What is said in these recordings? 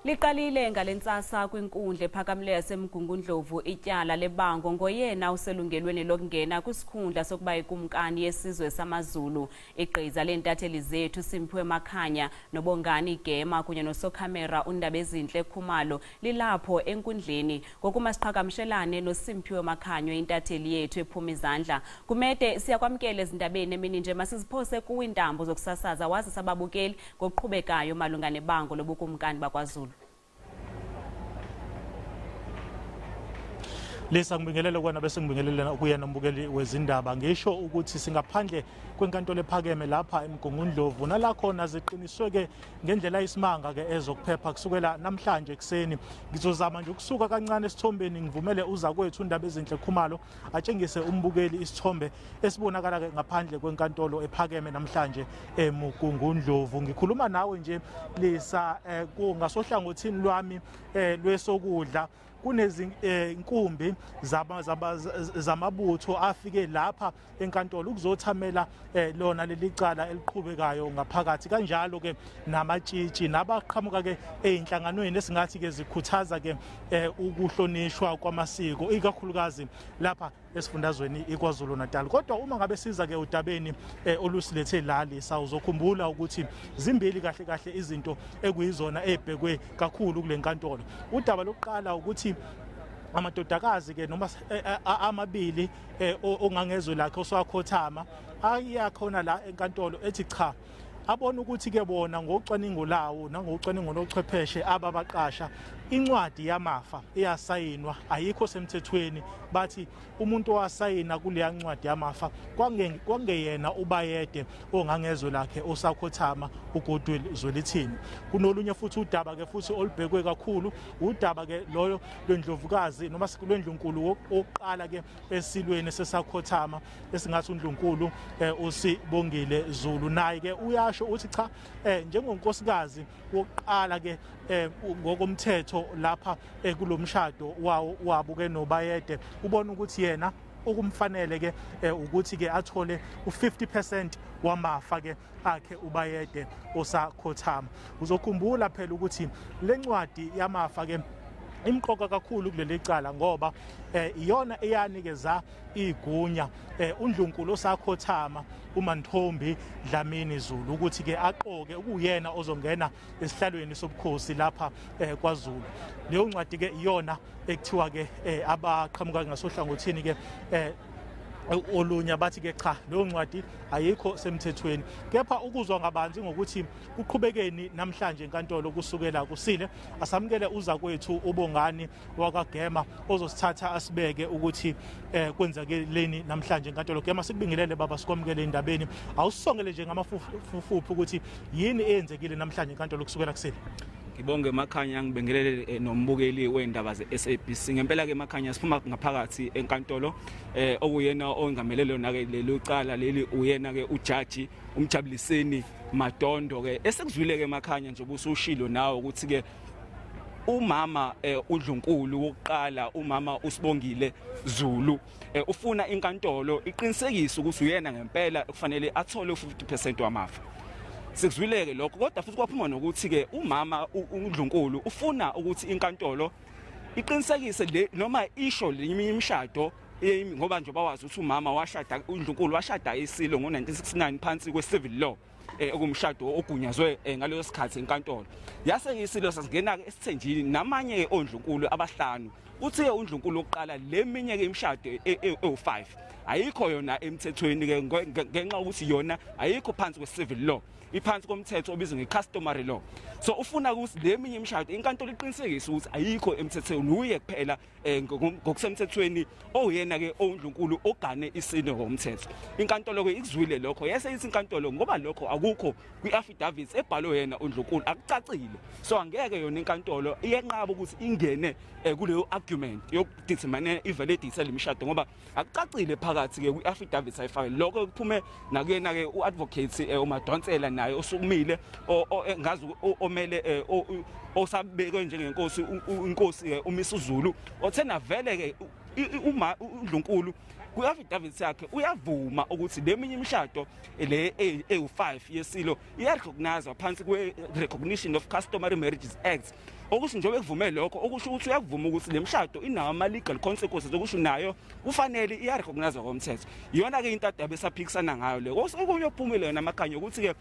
Liqalile ngalentsasa kwinkundla ephakamileyo yaseMgungundlovu ityala lebango ngoyena uselungelweni lokungena kwisikhundla sokuba ikumkani yesizwe samaZulu. Igqiza lentatheli zethu Simphiwe Makhanya noBongani Gema kunye nosokhamera uNdabezinhle Khumalo lilapho enkundleni. Ngokuma siqhagamshelane noSimphiwe Makhanya intatheli yethu ephuma izandla. Kumede siyakwamkela ezindabeni emini nje masiziphose kuwintambo zokusasaza wazi sababukeli ngokuqhubekayo malunga nebango lobukumkani bakwaZulu. Lesa ngibingelela kwana bese ngibingelela kuyena umbukeli wezindaba ngisho ukuthi singaphandle kwenkantolo ephakeme lapha eMgungundlovu nala khona ziqiniswe ke ngendlela isimanga ke ezokuphepha kusukela namhlanje ekseni. Ngizozama nje ukusuka kancane esithombeni ngivumele uza kwethu Ndabezinhle Khumalo atshengise umbukeli isithombe esibonakala ke ngaphandle kwenkantolo ephakeme namhlanje eMgungundlovu. Ngikhuluma nawe nje Lisa kungasohlangothini lwami lwesokudla kunezinkumbi zamabutho afike lapha enkantolo ukuzothamela lona leli cala eliqhubekayo ngaphakathi kanjalo ke namatshitshi nabaqhamuka ke einhlanganweni esingathi ke zikhuthaza ke ukuhlonishwa kwamasiko ikakhulukazi lapha esifundazweni iKwaZulu Natal. Kodwa uma ngabe siza ke udabeni olusilethe lali sawuzokhumbula ukuthi zimbili kahle kahle izinto ekuyizona ebhekwe kakhulu kule nkantolo. Udaba lokuqala ukuthi amadodakazi ke noma amabili ongangezwe lakhe osakhothama ayakhona la enkantolo ethi cha abona ukuthi ke bona ngocwaningo lawo nangocwaningo lochwepheshe ababaqasha incwadi yamafa iyasayinwa ayikho semthethweni bathi umuntu owasayina kuleya ncwadi yamafa kwangeyena ubayede ongangezwe lakhe osakhothama uGoodwill Zwelithini. Kunolunye futhi udaba ke futhi olubhekwe kakhulu udaba ke loyo lwendlovukazi noma sikulwendlunkulu oqala ke esilweni sesakhothama esingathi uNdlunkulu uSibongile Zulu naye ke uyasho uthi cha njengonkosikazi wokuqala ke ngokomthetho lapha kulomshado wabo ke nobayede ubona ukuthi yena ukumfanele ke ukuthi ke athole u50% wamafa ke akhe ubayede osakhothama. Uzokhumbula phela ukuthi lencwadi yamafa ke imqoka kakhulu kuleli cala ngoba iyona eyanikeza igunya uNdlunkulu osakhothama uManthombi Dlamini Zulu ukuthi ke aqoke ukuyena ozongena esihlalweni sobukhosi lapha kwaZulu. Leyo ncwadi ke iyona ekuthiwa ke abaqhamuka ngasohlangothini ke olunya bathi ke cha leyo ncwadi ayikho semthethweni kepha ukuzwa ngabanzi ngokuthi uqhubekeni namhlanje enkantolo kusukela kusile asamukele uza kwethu uBongani wakwaGema ozosithatha asibeke ukuthi kwenzakeleni namhlanje enkantolo. Gema sikubingelele baba sikwamukele indabeni awusongele nje ngamafufuphu ukuthi yini eyenzekile namhlanje enkantolo kusukela kusile. Ngibonge Makhanya ngibingelele nombukeli weindaba zeSABC. Ngempela ke Makhanya siphuma ngaphakathi enkantolo okuyena ongamelelo nake lelo cala leli uyena ke uJaji uMjabuliseni Madondo ke esekuzwile ke Makhanya nje ubusushilo nawe ukuthi ke umama uNdlunkulu wokuqala umama uSibongile Zulu ufuna inkantolo iqinisekise ukuthi uyena ngempela kufanele athole u50% wamafa. Sikuzwileke lokho kodwa futhi kwaphuma nokuthi ke umama uNdlunkulu ufuna ukuthi inkantolo iqinisekise le noma isho leminye imishado ngoba nje bawazi ukuthi umama washada uNdlunkulu washada isilo ngo1969 phansi kwe-civil law okumshado ogunyazwe ngaleso sikhathi enkantolo yase isilo sasingena ke esithenjini namanye oNdlunkulu abahlanu uthi uNdlunkulu oqala leminye ke imishado e5 ayikho yona emthethweni ke ngenxa ukuthi yona ayikho phansi kwe-civil law iphansi komthetho obizwa nge-customary law. So ufuna ukuthi leminye imishado inkantolo iqinisekise ukuthi ayikho emthethweni uye kuphela ngokusemthethweni oyena ke oNdlunkulu ogane isino ngomthetho. Inkantolo ke ikuzwile lokho yase ithi inkantolo ngoba lokho akukho kwi-affidavit ebhalwe yena uNdlunkulu akucacile. So angeke yona inkantolo iyenqaba ukuthi ingene kuleyo argument yokudetermine ivalidity yalemishado ngoba akucacile phakathi ke kwi-affidavit ayifake lokho kuphume nakuyena ke uadvocate uMadonsela naye osukumile ngazi omele osabekwe njengenkosi inkosi uMisuzulu othena vele ke uNdlunkulu ku-affidavit yakhe uyavuma ukuthi leminye imishado le ewu5 yesilo iyarecognizwa phansi kwe-Recognition of Customary Marriages Act. Okusho njengoba kuvume lokho okusho ukuthi uyavuma ukuthi lemshado inawo ama-legal consequences okusho nayo kufanele iyarecognizwa komthetho. Iyona-ke into ade besaphikisana ngayo leyo. Okunye ophumile yona amakhanya ukuthi-ke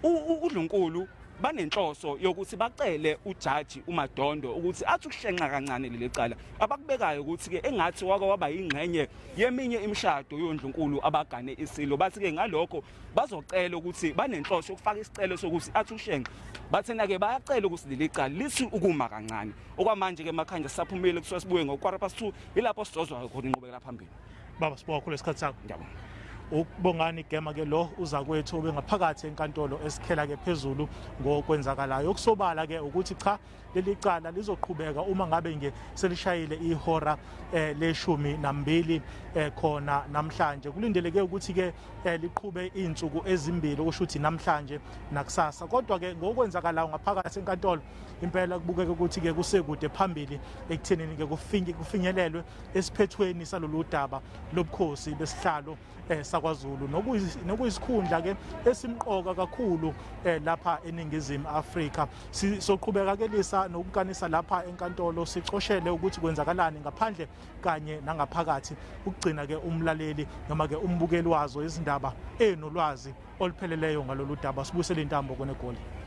uNdlunkulu banenhloso yokuthi bacele ujaji uMadondo ukuthi athi ukushenqa kancane leli cala abakubekayo ukuthi ke engathi waba yingxenye yeminye imishado yoNdlunkulu abagane isilo bathi ke ngalokho bazocela ukuthi banenhloso yokufaka isicelo sokuthi athi ukushenqa bathena ke bayacela ukuthi leli cala lithi ukuma kancane okwamanje ke makhanja saphumile kusuka sibuye ngo2:15 ilapho sizozwa khona inqubekela phambili. Baba sibonga khulu isikhathi sakho. Ngiyabonga. Ukubongani igama ke lo uza kwethu obengaphakathi enkantolo esikhela ke phezulu ngokwenzakalayo. Okusobala ke ukuthi cha leli cala lizoqhubeka uma ngabe nge selishayile ihora le12 khona namhlanje. Kulindeleke ukuthi ke liqhube insuku ezimbili okusho ukuthi namhlanje nakusasa. Kodwa ke ngokwenzakalayo ngaphakathi enkantolo impela kubukeka ukuthi ke kusekude phambili ekuthenini ke kufinyelelwe esiphethweni salolu daba lobukhosi besihlalo saKwaZulu nokuyisikhundla ke esimqoka kakhulu lapha eNingizimu Afrika. Sizoqhubeka ke lisa nokukanisa lapha enkantolo sicoshele ukuthi kwenzakalani ngaphandle kanye nangaphakathi ukugcina ke umlaleli noma ke umbukeli wazo izindaba enolwazi olupheleleyo ngalolu daba. Sibuyisele intambo kone Goli.